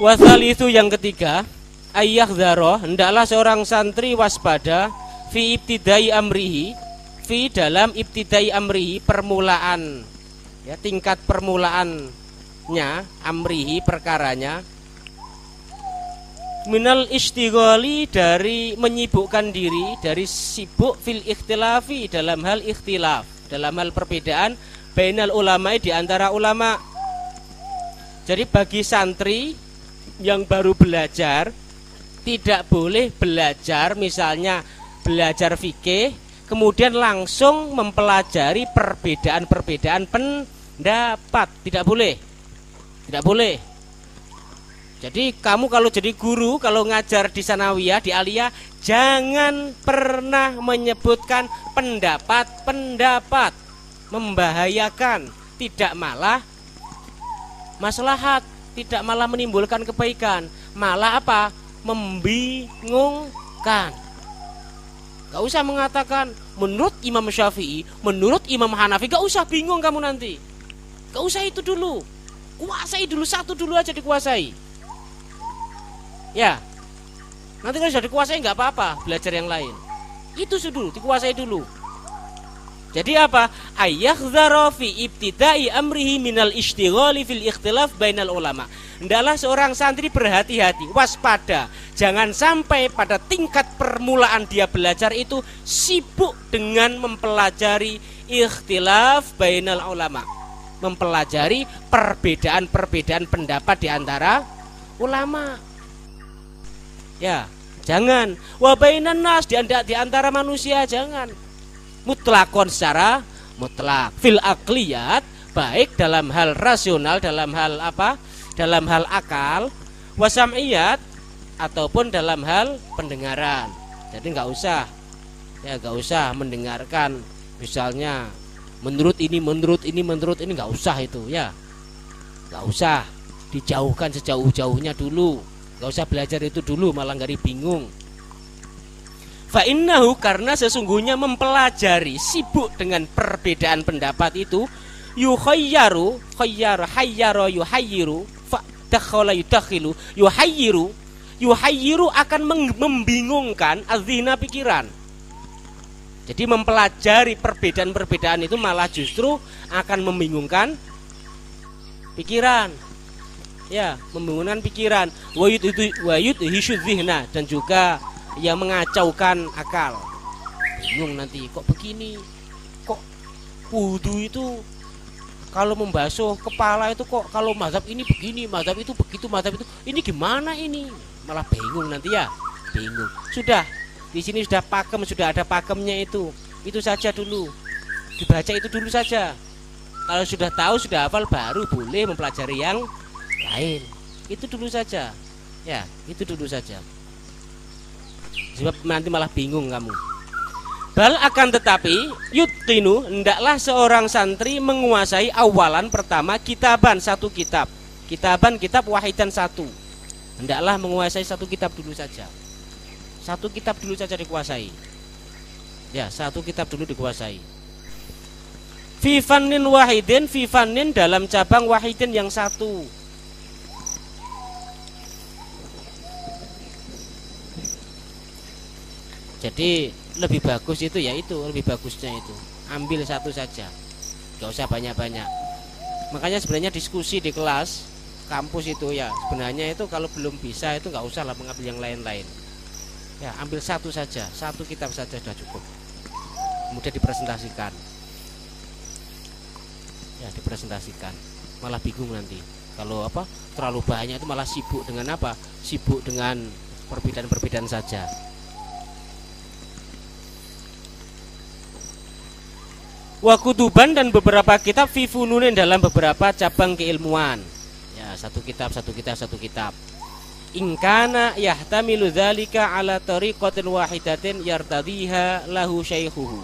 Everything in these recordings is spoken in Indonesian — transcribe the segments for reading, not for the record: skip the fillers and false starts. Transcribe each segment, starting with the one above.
Wasalisu yang ketiga, ayyahdzaro, hendaklah seorang santri waspada fi ibtidai amrihi, fi dalam ibtidai amrihi, permulaan, ya, tingkat permulaannya, amrihi, perkaranya, minal istighali, dari menyibukkan diri, dari sibuk fil ikhtilafi, dalam hal ikhtilaf, dalam hal perbedaan bainal ulama, di antara ulama. Jadi bagi santri yang baru belajar, tidak boleh belajar, misalnya belajar fikih kemudian langsung mempelajari perbedaan-perbedaan pendapat. Tidak boleh. Tidak boleh. Jadi kamu kalau jadi guru, kalau ngajar di sanawiyah, di aliyah, jangan pernah menyebutkan pendapat-pendapat, membahayakan, tidak malah maslahat, tidak malah menimbulkan kebaikan, malah apa? Membingungkan. Gak usah mengatakan menurut Imam Syafi'i, menurut Imam Hanafi, gak usah bingung kamu nanti. Gak usah itu dulu. Kuasai dulu, satu dulu aja dikuasai. Ya. Nanti kalau sudah dikuasai gak apa-apa, belajar yang lain. Itu dulu, dikuasai dulu. Jadi apa? Ayyahdzara fi ibtidai amrihi minal ishtighali fil ikhtilaf bainal ulama. Hendaklah seorang santri berhati-hati, waspada, jangan sampai pada tingkat permulaan dia belajar itu sibuk dengan mempelajari ikhtilaf bainal ulama, mempelajari perbedaan-perbedaan pendapat di antara ulama. Ya, jangan. Wa bainan nas, di antara manusia, jangan. Mutlakon, secara mutlak, fil akliyat, baik dalam hal rasional, dalam hal apa? Dalam hal akal, wasamiyat, ataupun dalam hal pendengaran. Jadi nggak usah, ya nggak usah mendengarkan, misalnya menurut ini, nggak usah itu, ya nggak usah, dijauhkan sejauh-jauhnya dulu, nggak usah belajar itu dulu, malah nggak bingung. Fa'innahu, karena sesungguhnya mempelajari, sibuk dengan perbedaan pendapat itu, yukhayyaru, hayyara yuhayyiru, fa'dakhala yudakhilu, yuhayyiru akan membingungkan azhina, pikiran. Jadi mempelajari perbedaan-perbedaan itu malah justru akan membingungkan pikiran. Ya, membingungkan pikiran. Wayud hisyudzihna, dan juga yang mengacaukan akal. Bingung nanti, kok begini, kok wudu itu kalau membasuh kepala itu kok kalau mazhab ini begini, mazhab itu begitu, mazhab itu ini gimana ini, malah bingung nanti, ya bingung. Sudah di sini sudah pakem, sudah ada pakemnya, itu saja dulu, dibaca itu dulu saja. Kalau sudah tahu, sudah hafal, baru boleh mempelajari yang lain. Itu dulu saja, ya itu dulu saja. Sebab nanti malah bingung kamu. Bal, akan tetapi yutqinu, hendaklah seorang santri menguasai awalan, pertama kitaban, satu kitab. Kitab wahidan, satu. Hendaklah menguasai satu kitab dulu saja. Satu kitab dulu saja dikuasai. Ya, satu kitab dulu dikuasai. Fi fannin wahidin, fi fannin dalam cabang wahidin yang satu. Jadi lebih bagus itu, ya itu lebih bagusnya itu ambil satu saja, gak usah banyak-banyak. Makanya sebenarnya diskusi di kelas kampus itu, ya sebenarnya itu kalau belum bisa itu gak usah lah mengambil yang lain-lain. Ya ambil satu saja, satu kitab saja sudah cukup. Kemudian dipresentasikan. Ya dipresentasikan. Malah bingung nanti kalau apa terlalu banyak itu, malah sibuk dengan apa? Sibuk dengan perbedaan-perbedaan saja. Wa kutuban, dan beberapa kitab fi fununin, dalam beberapa cabang keilmuan. Ya, satu kitab. Ingkana yahtamilu dzalika ala tariqatin wahidatin yartadiha lahu syaikhuhu.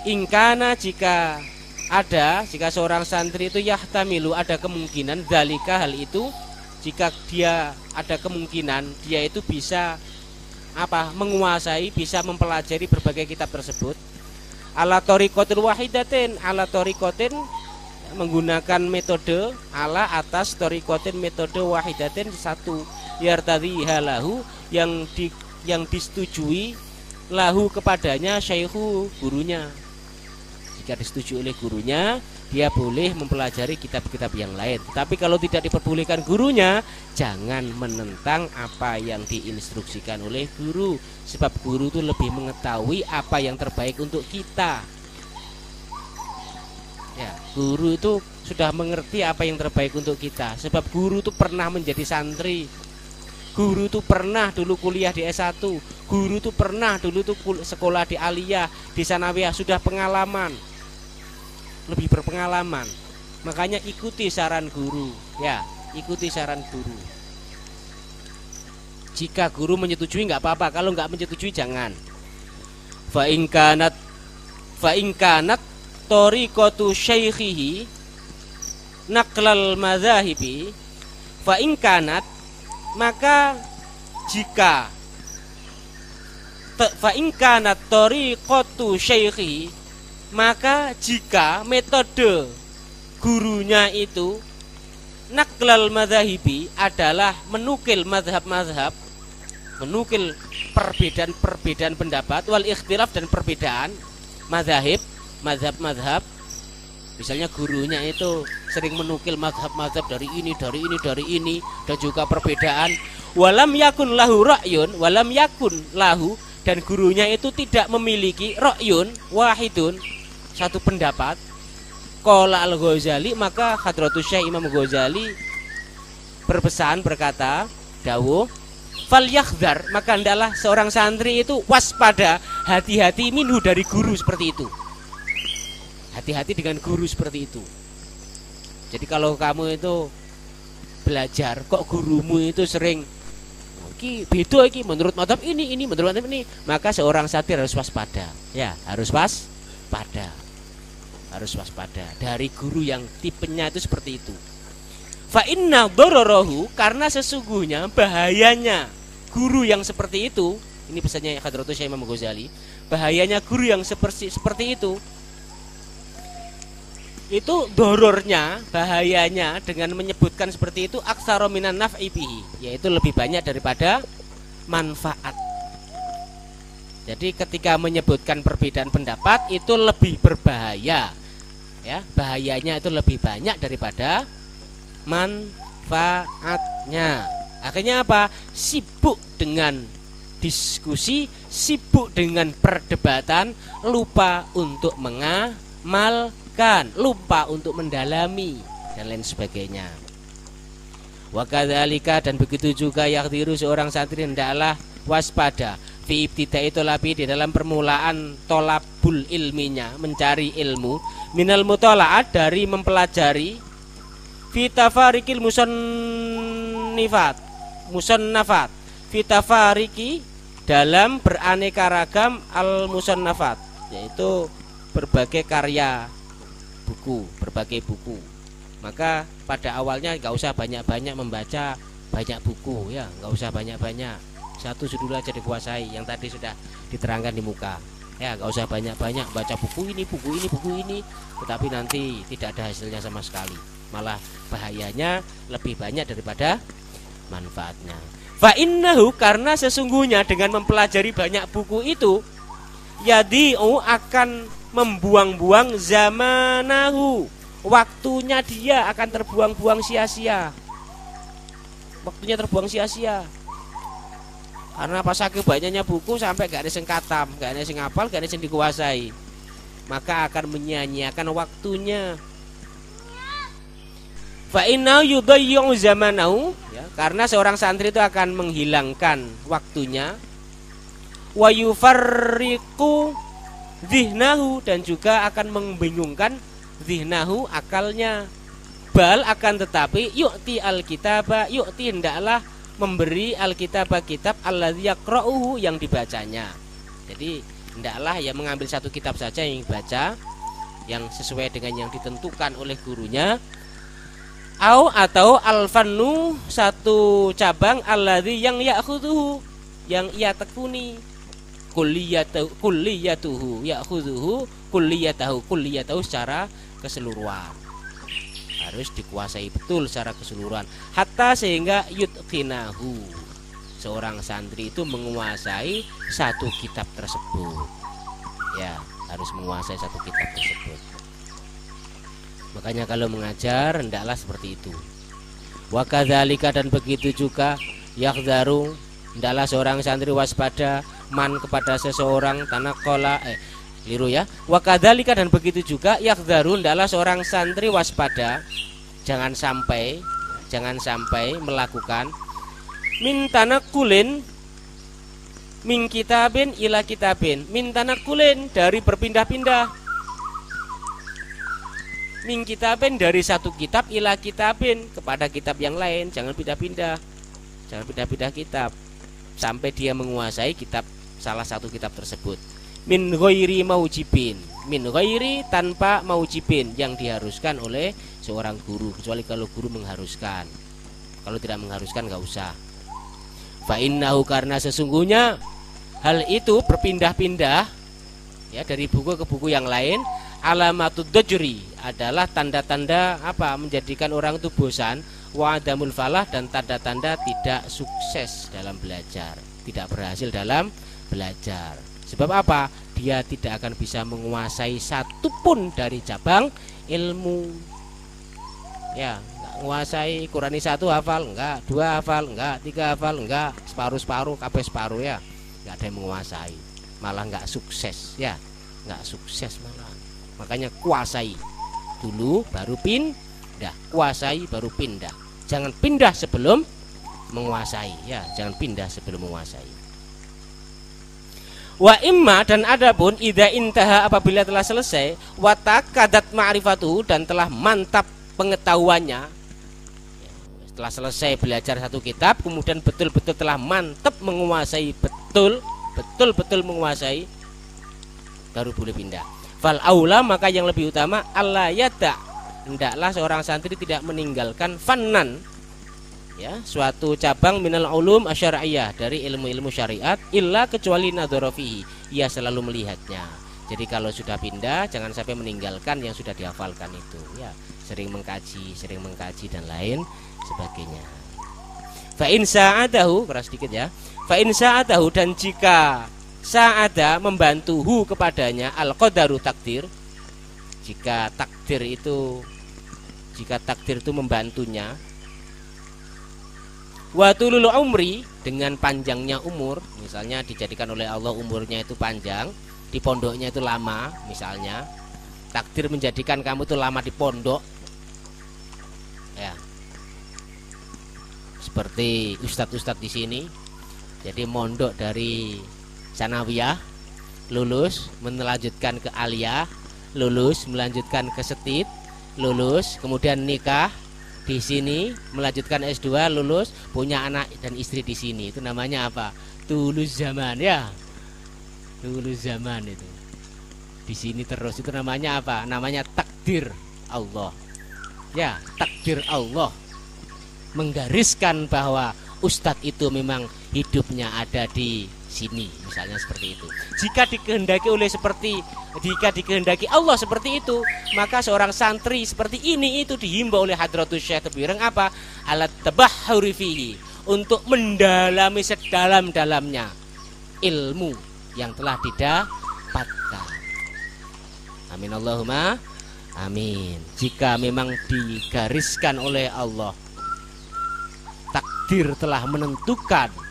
Ingkana, jika seorang santri itu yahtamilu, ada kemungkinan, dzalika, hal itu, jika dia ada kemungkinan dia itu bisa apa? Menguasai, bisa mempelajari berbagai kitab tersebut. Ala tariqatin wahidatin, ala tariqatin, menggunakan metode ala atas torikotin metode wahidatin satu yartadhiha lahu yang disetujui lahu kepadanya syaihu gurunya. Jika disetujui oleh gurunya, dia boleh mempelajari kitab-kitab yang lain. Tapi kalau tidak diperbolehkan gurunya, jangan menentang apa yang diinstruksikan oleh guru, sebab guru itu lebih mengetahui apa yang terbaik untuk kita. Ya, guru itu sudah mengerti apa yang terbaik untuk kita, sebab guru itu pernah menjadi santri. Guru itu pernah dulu kuliah di S1, guru itu pernah dulu tuh sekolah di Aliyah, di Sanawiyah, sudah pengalaman. Lebih berpengalaman. Makanya ikuti saran guru, ya, ikuti saran guru. Jika guru menyetujui nggak apa-apa, kalau nggak menyetujui jangan. Fa in kanat tariqatu syaikhihi naqlal madzahibi fa in kanat, maka jika fa in kanat tariqatu syaikhihi, maka jika metode gurunya itu naqlal madzahibi adalah menukil mazhab-mazhab, menukil perbedaan-perbedaan pendapat, wal ikhtilaf dan perbedaan mazhab-mazhab. Misalnya gurunya itu sering menukil mazhab-mazhab dari ini, dan juga perbedaan. Walam yakun lahu ra'yun, walam yakun lahu, dan gurunya itu tidak memiliki ra'yun wahidun, satu pendapat. Qala al-Ghazali, maka Hadratus Syekh Imam Ghazali berpesan, berkata, dawuh, fal yakhdar, maka hendaklah seorang santri itu waspada, hati-hati minhu, dari guru seperti itu. Hati-hati dengan guru seperti itu. Jadi kalau kamu itu belajar kok gurumu itu sering iki beda iki menurut mazhab ini menurut mazhab ini, maka seorang santri harus waspada. Ya, harus waspada. Harus waspada dari guru yang tipenya itu seperti itu. Fa inna dararahu, karena sesungguhnya bahayanya guru yang seperti itu, ini pesannya Hadratus Syekh Imam Ghazali, bahayanya guru yang seperti itu dorornya, bahayanya dengan menyebutkan seperti itu aksara minan naf'i bihi, yaitu lebih banyak daripada manfaat. Jadi ketika menyebutkan perbedaan pendapat itu lebih berbahaya, ya, bahayanya itu lebih banyak daripada manfaatnya. Akhirnya apa? Sibuk dengan diskusi, sibuk dengan perdebatan, lupa untuk mengamalkan, lupa untuk mendalami dan lain sebagainya. Wa kadzalika, dan begitu juga yakhdiru, seorang santri hendaklah waspada fi ibtida'i thalabi, di dalam permulaan tolabul ilminya, mencari ilmu, minal mutola'at, dari mempelajari, fi tafarikil musannafat, fi tafariki, dalam beraneka ragam al musannafat, yaitu berbagai karya buku, berbagai buku. Maka pada awalnya nggak usah banyak-banyak membaca banyak buku, ya, nggak usah banyak-banyak, satu judul aja dikuasai yang tadi sudah diterangkan di muka, ya, nggak usah banyak-banyak baca buku ini, tetapi nanti tidak ada hasilnya sama sekali, malah bahayanya lebih banyak daripada manfaatnya. Fa innahu, karena sesungguhnya dengan mempelajari banyak buku itu, yadi'u, akan membuang-buang zamanahu, waktunya dia akan terbuang-buang sia-sia, waktunya terbuang sia-sia. Karena pas saking banyaknya buku sampai gak ada sing katam, gak ada sing hafal, gak ada sing dikuasai, maka akan menyia-nyiakan waktunya. Fa inna yudayyu zamanahu, ya, karena seorang santri itu akan menghilangkan waktunya. Wa yufarriqu dzihnahu, dan juga akan membingungkan dzihnahu, akalnya. Bal, akan tetapi, yu'ti alkitaba, yu'ti, hendaklah memberi alkitabah, kitab alladzi yaqra'uhu, yang dibacanya. Jadi hendaklah ya mengambil satu kitab saja yang dibaca, yang sesuai dengan yang ditentukan oleh gurunya. Atau alfannu, satu cabang, alladzi yang ya'khudhuhu, yang ia tekuni, kulliyatuhu ya'khudhuhu kulliyatahu secara keseluruhan. harus dikuasai betul secara keseluruhan, hatta sehingga yutqinahu, seorang santri itu menguasai satu kitab tersebut. Ya, harus menguasai satu kitab tersebut. Makanya kalau mengajar hendaklah seperti itu. Wa kadzalika, dan begitu juga yakhzaru, hendaklah seorang santri waspada man kepada seseorang tanakola liru ya. Wa kadzalika, dan begitu juga yakhzaru, hendaklah seorang santri waspada, jangan sampai melakukan min tanakulin min kitabin ila kitabin, min tanakulin dari berpindah-pindah, min kitabin dari satu kitab ila kitabin kepada kitab yang lain. Jangan pindah-pindah kitab sampai dia menguasai kitab, salah satu kitab tersebut. Min ghairi maujibin, min ghairi tanpa maujibin, yang diharuskan oleh seorang guru, kecuali kalau guru mengharuskan. Kalau tidak mengharuskan nggak usah. Fa innahu, karena sesungguhnya hal itu berpindah-pindah ya dari buku ke buku yang lain, alamatud dajri, adalah tanda-tanda apa? Menjadikan orang itu bosan, wa adamul falah, dan tanda-tanda tidak sukses dalam belajar, tidak berhasil dalam belajar. Sebab apa? Dia tidak akan bisa menguasai satupun dari cabang ilmu. Ya, nggak menguasai Qurani 1 hafal, enggak, 2 hafal, enggak, 3 hafal, enggak, separuh-separuh, kabeh separuh ya. Enggak ada yang menguasai. Malah enggak sukses ya. Enggak sukses malah. Makanya kuasai dulu baru pindah, kuasai baru pindah. Jangan pindah sebelum menguasai ya, jangan pindah sebelum menguasai. Wa imma, dan adapun idza intaha, apabila telah selesai, wa takadat ma'rifatu, dan telah mantap pengetahuannya. Setelah selesai belajar satu kitab, kemudian betul-betul telah mantap menguasai, betul-betul menguasai, baru boleh pindah. Fal aula, maka yang lebih utama, alla yada, hendaklah seorang santri tidak meninggalkan fannan ya, suatu cabang minal ulum asyariyah, dari ilmu-ilmu syariat, illa kecuali nadhara fihi, ia selalu melihatnya. Jadi kalau sudah pindah jangan sampai meninggalkan yang sudah dihafalkan itu ya, sering mengkaji dan lain sebagainya. Fa in sa'adahu, keras sedikit ya. Fa in sa'adahu, dan jika sa'ada membantuhu kepadanya, al qadaru takdir, jika takdir itu membantunya, wa tulul umri, dengan panjangnya umur, misalnya dijadikan oleh Allah umurnya itu panjang, di pondoknya itu lama, misalnya takdir menjadikan kamu itu lama di pondok ya, seperti ustadz-ustadz di sini. Jadi mondok dari sanawiyah, lulus melanjutkan ke aliyah, lulus melanjutkan ke setid, lulus kemudian nikah di sini, melanjutkan S2, lulus, punya anak dan istri di sini. Itu namanya apa? Tulus zaman ya. Tulus zaman itu. Di sini terus, itu namanya apa? Namanya takdir Allah. Ya, takdir Allah menggariskan bahwa ustadz itu memang hidupnya ada di sini, misalnya seperti itu. Jika dikehendaki Allah seperti itu, maka seorang santri seperti ini itu dihimbau oleh Hadratus Syekh Tebireng apa? Alat tabahhuri fihi, untuk mendalami sedalam-dalamnya ilmu yang telah didapatkan. Amin Allahumma amin. Jika memang digariskan oleh Allah, takdir telah menentukan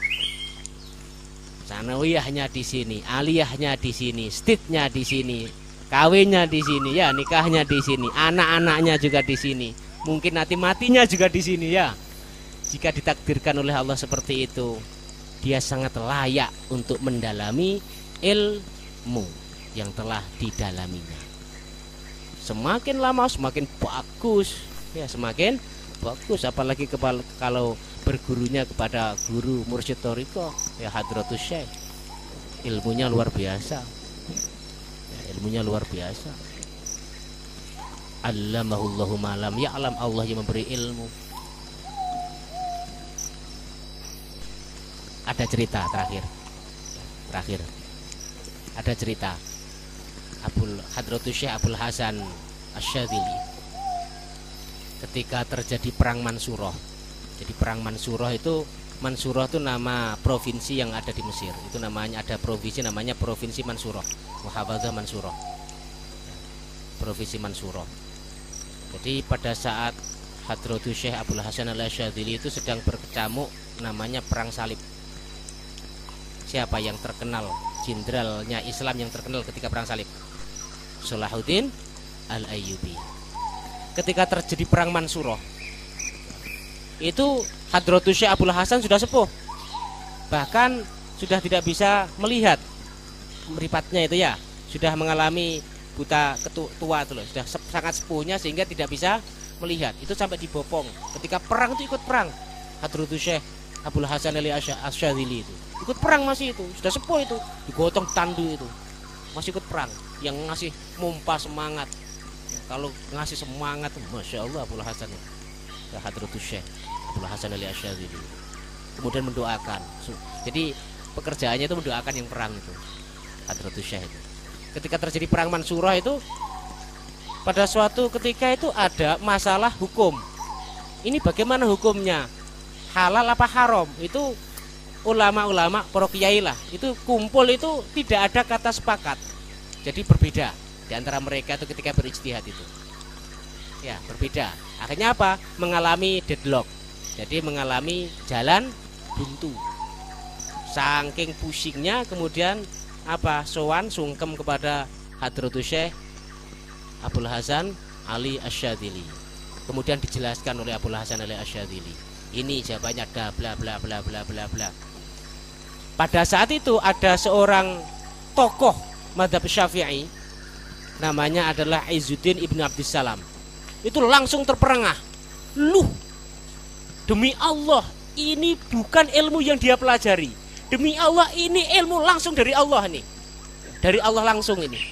sanawiyahnya di sini, aliyahnya di sini, stidnya di sini, kawinnya di sini, ya nikahnya di sini, anak-anaknya juga di sini, mungkin nanti matinya juga di sini ya. Jika ditakdirkan oleh Allah seperti itu, dia sangat layak untuk mendalami ilmu yang telah didalaminya. Semakin lama semakin bagus ya, semakin bagus, apalagi kalau bergurunya kepada guru mursyid thariqah ya, Hadratus Syekh, ilmunya luar biasa ya, ilmunya luar biasa. Allamahullahu ma lam ya'lam, Allah yang memberi ilmu. Ada cerita terakhir ada cerita Hadratus Syekh Abul Hasan Asy-Syadzili. ketika terjadi perang Mansurah. Jadi perang Mansurah itu nama provinsi yang ada di Mesir. Itu namanya, ada provinsi namanya Provinsi Mansurah, Muhafadzah Mansurah, Provinsi Mansurah. Jadi pada saat Hadratus Syekh Abul Hasan Al-Asyadzili itu sedang berkecamuk namanya perang salib. Siapa yang terkenal, jenderalnya Islam yang terkenal ketika perang salib? Salahuddin Al-Ayyubi. Ketika terjadi perang Mansurah, itu Hadratus Syekh Abul Hasan sudah sepuh, bahkan sudah tidak bisa melihat meripatnya itu ya, sudah mengalami buta tua itu loh, sudah sangat sepuhnya sehingga tidak bisa melihat. Itu sampai dibopong ketika perang itu, ikut perang Hadratus Syekh Abul Hasan Al-Asyadzili itu ikut perang, masih itu sudah sepuh, itu digotong tandu, itu masih ikut perang. Yang ngasih mompa semangat, kalau ngasih semangat, Masya Allah Abul Hasan itu, Hadratus Syekh Abul Hasan Al-Asyadzili, kemudian mendoakan. Jadi pekerjaannya itu mendoakan yang perang itu, Hadratus Syekh itu. Ketika terjadi perang Mansurah itu, pada suatu ketika itu ada masalah hukum. Ini bagaimana hukumnya, halal apa haram? Itu ulama-ulama, para kiai lah, itu kumpul, itu tidak ada kata sepakat. Jadi berbeda di antara mereka itu ketika berijtihad itu. Ya, berbeda. Akhirnya apa? Mengalami deadlock. Jadi mengalami jalan buntu. Saking pusingnya kemudian apa? Sowan sungkem kepada Hadratus Syekh Abul Hasan Ali Asyadzili. Kemudian dijelaskan oleh Abul Hasan Ali Asyadzili. Ini jawabannya ada bla bla bla bla bla bla. Pada saat itu ada seorang tokoh mazhab Syafi'i, namanya adalah Izzuddin Ibnu Abdissalam. Itu langsung terperangah. Luh, demi Allah, ini bukan ilmu yang dia pelajari. Demi Allah, ini ilmu langsung dari Allah nih. Dari Allah langsung ini.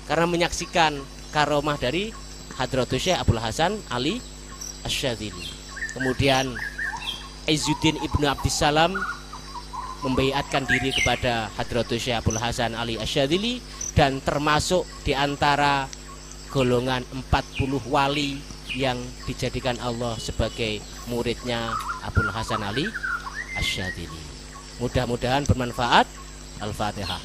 Karena menyaksikan karomah dari Hadratus Syekh Abul Hasan Ali Asyadzili. Kemudian Izzuddin Ibnu Abdissalam membaiatkan diri kepada Hadratus Syekh Abul Hasan Ali Asyadzili, dan termasuk di antara golongan 40 wali yang dijadikan Allah sebagai muridnya Abul Hasan Ali Asyadzili. Mudah-mudahan bermanfaat. Al-Fatihah.